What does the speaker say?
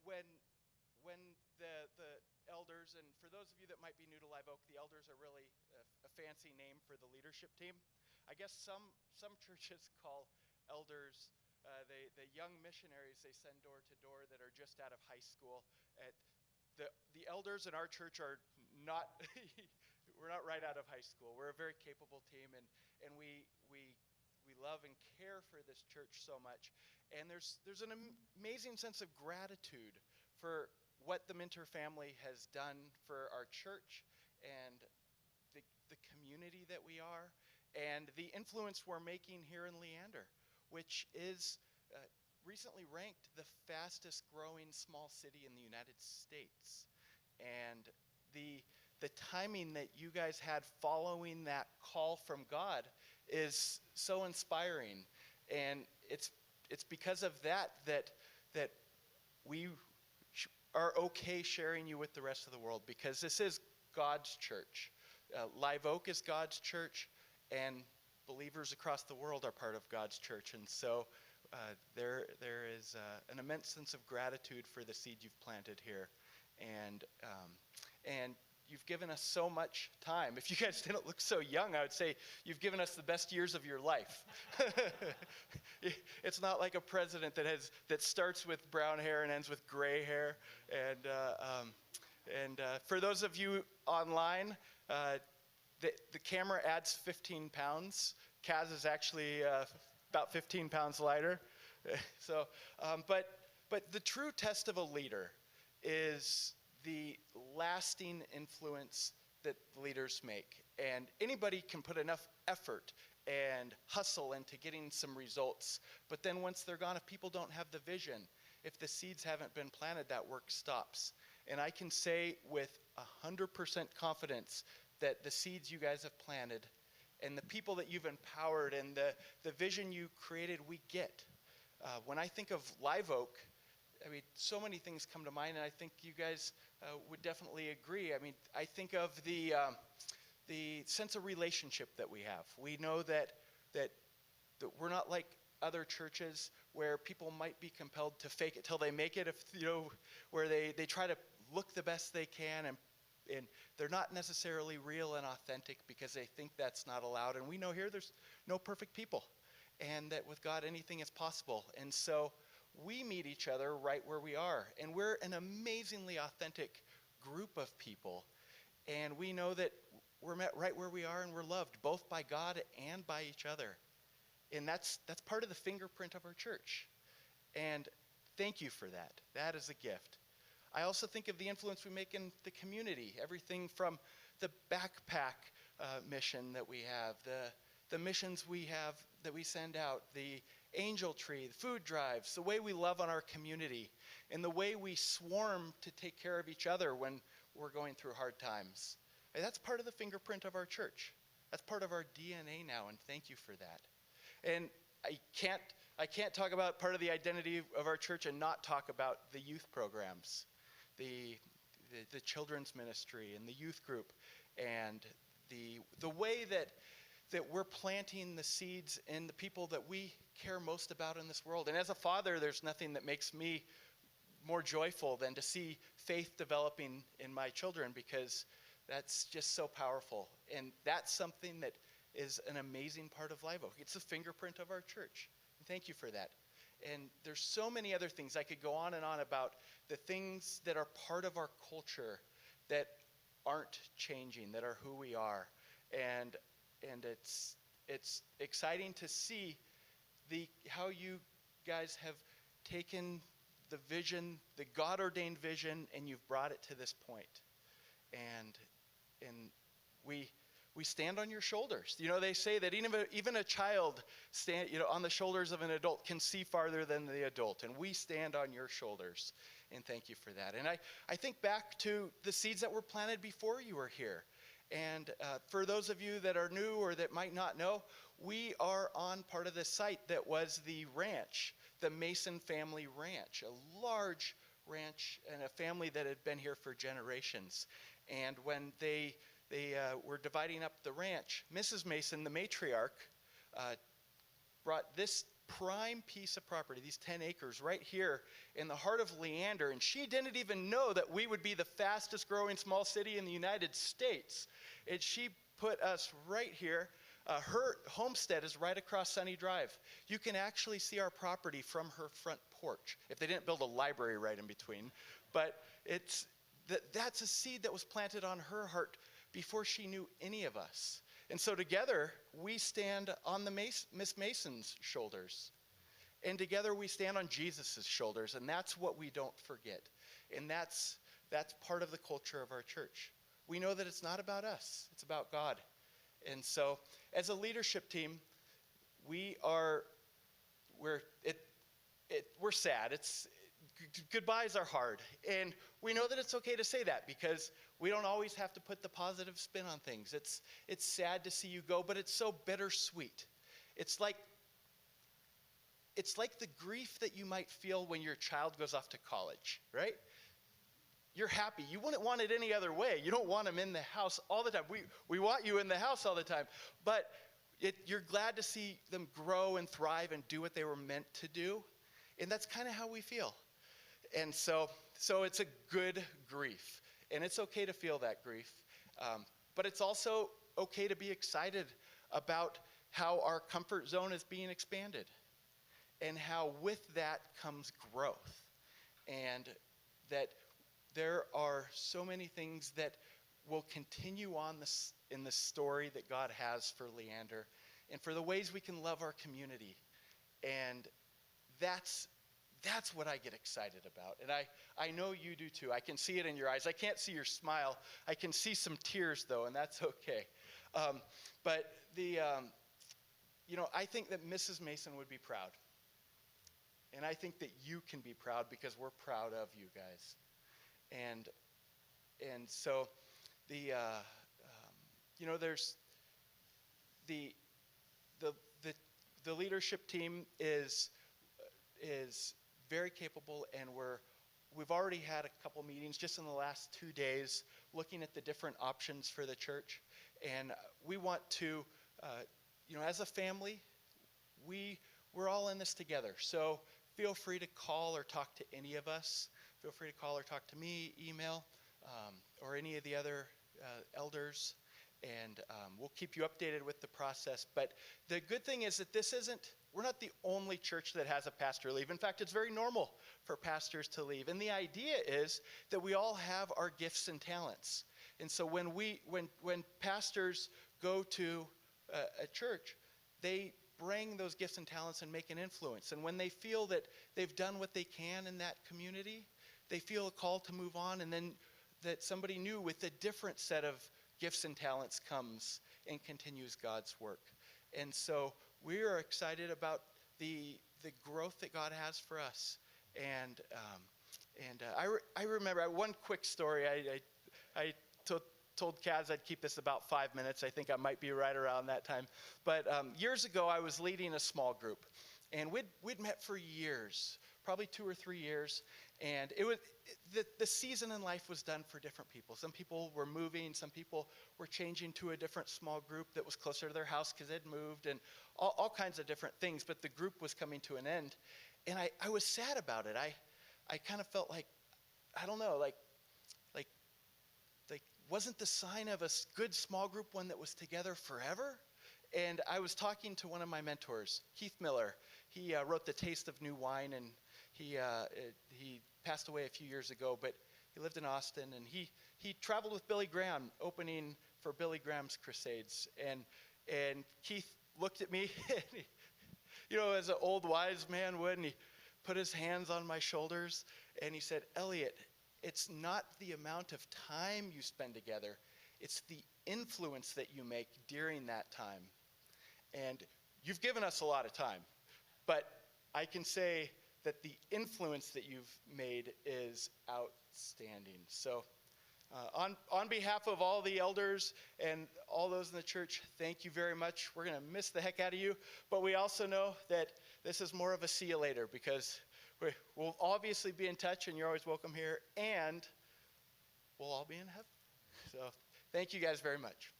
when the elders, and for those of you that might be new to Live Oak, the elders are really a fancy name for the leadership team. I guess some churches call elders the young missionaries they send door to door that are just out of high school. The elders in our church are not we're not right out of high school. We're a very capable team, and we love and care for this church so much. And there's an amazing sense of gratitude for what the Minter family has done for our church and the community that we are, and the influence we're making here in Leander, which is recently ranked the fastest growing small city in the United States. And the timing that you guys had following that call from God is so inspiring. And it's because of that we are okay sharing you with the rest of the world, because this is God's church. Live Oak is God's church, and believers across the world are part of God's church. And so there is an immense sense of gratitude for the seed you've planted here. And you've given us so much time. If you guys didn't look so young, I would say you've given us the best years of your life. It's not like a president that starts with brown hair and ends with gray hair. And for those of you online, the camera adds 15 pounds. Kaz is actually about 15 pounds lighter. So, but the true test of a leader is the lasting influence that leaders make. And anybody can put enough effort and hustle into getting some results. But then once they're gone, if people don't have the vision, if the seeds haven't been planted, that work stops. And I can say with 100% confidence that the seeds you guys have planted and the people that you've empowered and the vision you created, we get. When I think of Live Oak, I mean, so many things come to mind, and I think you guys would definitely agree. I mean, I think of the sense of relationship that we have. We know that we're not like other churches where people might be compelled to fake it till they make it, where they try to look the best they can, and they're not necessarily real and authentic because they think that's not allowed. And we know here there's no perfect people, and that with God anything is possible. And so we meet each other right where we are, and we're an amazingly authentic group of people, and we know that we're met right where we are, and we're loved both by God and by each other. And that's part of the fingerprint of our church. And thank you for that. That is a gift. I also think of the influence we make in the community, everything from the backpack mission that we have, the missions we have that we send out, the angel tree, the food drives, the way we love on our community, and the way we swarm to take care of each other when we're going through hard times. And that's part of the fingerprint of our church. That's part of our DNA now, and thank you for that. And I can't talk about part of the identity of our church and not talk about the youth programs, the children's ministry and the youth group, and the way that we're planting the seeds in the people that we care most about in this world. And as a father, there's nothing that makes me more joyful than to see faith developing in my children, because that's just so powerful. And that's something that is an amazing part of Live Oak. It's the fingerprint of our church. And thank you for that. And there's so many other things. I could go on and on about the things that are part of our culture that aren't changing, that are who we are. And it's exciting to see how you guys have taken the vision, the God-ordained vision, and you've brought it to this point. And we stand on your shoulders. They say that even a child on the shoulders of an adult can see farther than the adult, and we stand on your shoulders, and thank you for that. And I think back to the seeds that were planted before you were here. And for those of you that are new or that might not know, we are on part of the site that was the ranch, the Mason family ranch, a large ranch and a family that had been here for generations. And when they were dividing up the ranch, Mrs. Mason, the matriarch, brought this prime piece of property, these 10 acres right here in the heart of Leander, and she didn't even know that we would be the fastest growing small city in the United States. And she put us right here. Her homestead is right across Sunny Drive. You can actually see our property from her front porch, if they didn't build a library right in between. But that's a seed that was planted on her heart before she knew any of us. And so together, we stand on the Miss Mason's shoulders. And together we stand on Jesus' shoulders, and that's what we don't forget. And that's part of the culture of our church. We know that it's not about us, it's about God. And so, as a leadership team, we're sad. Goodbyes are hard. And we know that it's okay to say that because we don't always have to put the positive spin on things. It's sad to see you go, but it's so bittersweet. It's like the grief that you might feel when your child goes off to college, right? You're happy. You wouldn't want it any other way. You don't want them in the house all the time. We want you in the house all the time. But you're glad to see them grow and thrive and do what they were meant to do. And that's kind of how we feel. And so it's a good grief. And it's okay to feel that grief. But it's also okay to be excited about how our comfort zone is being expanded. And how with that comes growth. And that there are so many things that will continue on in the story that God has for Leander and for the ways we can love our community. And that's what I get excited about. And I know you do too. I can see it in your eyes. I can't see your smile. I can see some tears though, and that's okay. But I think that Mrs. Mason would be proud. And I think that you can be proud because we're proud of you guys. And so there's the leadership team is very capable, and we've already had a couple meetings just in the last 2 days looking at the different options for the church. And we want to, as a family, we're all in this together. So feel free to call or talk to any of us. Feel free to call or talk to me, email, or any of the other elders, and we'll keep you updated with the process. But the good thing is that we're not the only church that has a pastor leave. In fact, it's very normal for pastors to leave. And the idea is that we all have our gifts and talents. And so when pastors go to a church, they bring those gifts and talents and make an influence. And when they feel that they've done what they can in that community, they feel a call to move on, and then that somebody new with a different set of gifts and talents comes and continues God's work. And so we are excited about the growth that God has for us. And I remember one quick story. I told Kaz I'd keep this about 5 minutes. I think I might be right around that time. But years ago, I was leading a small group, and we'd met for years, probably 2 or 3 years. And the season in life was done for different people. Some people were moving. Some people were changing to a different small group that was closer to their house because they'd moved, and all kinds of different things. But the group was coming to an end. And I was sad about it. I kind of felt like, I don't know, like wasn't the sign of a good small group one that was together forever? And I was talking to one of my mentors, Keith Miller. He wrote The Taste of New Wine, and he passed away a few years ago, but he lived in Austin, and he traveled with Billy Graham, opening for Billy Graham's crusades. And Keith looked at me, as an old wise man would, and he put his hands on my shoulders, and he said, "Elliot, it's not the amount of time you spend together, it's the influence that you make during that time. And you've given us a lot of time, but I can say that the influence that you've made is outstanding." So on behalf of all the elders and all those in the church, thank you very much. We're going to miss the heck out of you, but we also know that this is more of a see you later, because we'll obviously be in touch, and you're always welcome here, and we'll all be in heaven. So thank you guys very much.